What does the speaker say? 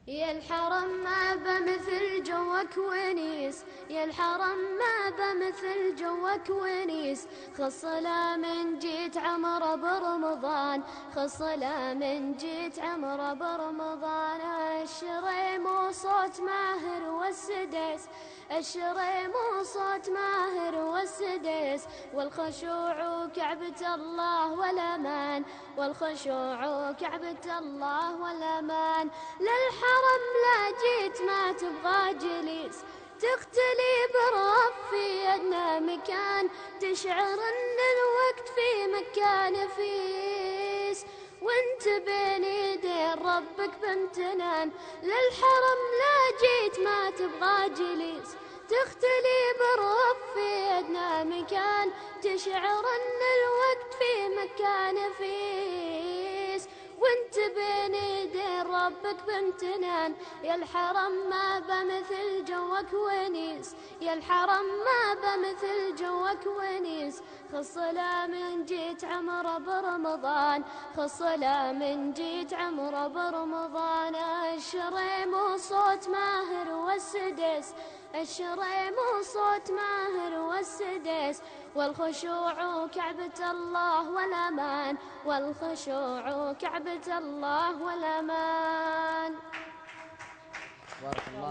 يا الحرم ما بمثل جوك ونيس، يا الحرم ما بمثل جوك ونيس، خصلا من جيت عمره برمضان، خصلا من جيت عمره برمضان. الشريم وصوت ماهر والسدس، الشريم وصوت ماهر والسدس، والخشوع كعبة الله والأمان، والخشوع كعبة الله والأمان. للحرم لا جيت ما تبغى جليس، تختلي برف في أدنى مكان، تشعر أن الوقت في مكة نفيس، وانت بين يدين ربك بامتنان. للحرم لا جيت ما تبغى جليس، تختلي برف في أدنى مكان، تشعر أن الوقت في مكة نفيس، وانت بين يدين ربك بامتنان. يا الحرم ما بمثل جوك ونيس، يا الحرم ما بمثل جوك ونيس، خصلا من جيت عمره برمضان، خصلا من جيت عمره برمضان. الشريم وصوت ماهر والسدس، الشريم وصوت ماهر والسدس، والخشوع كعبة الله والأمان، والخشوع كعبة الله والأمان. بارك الله.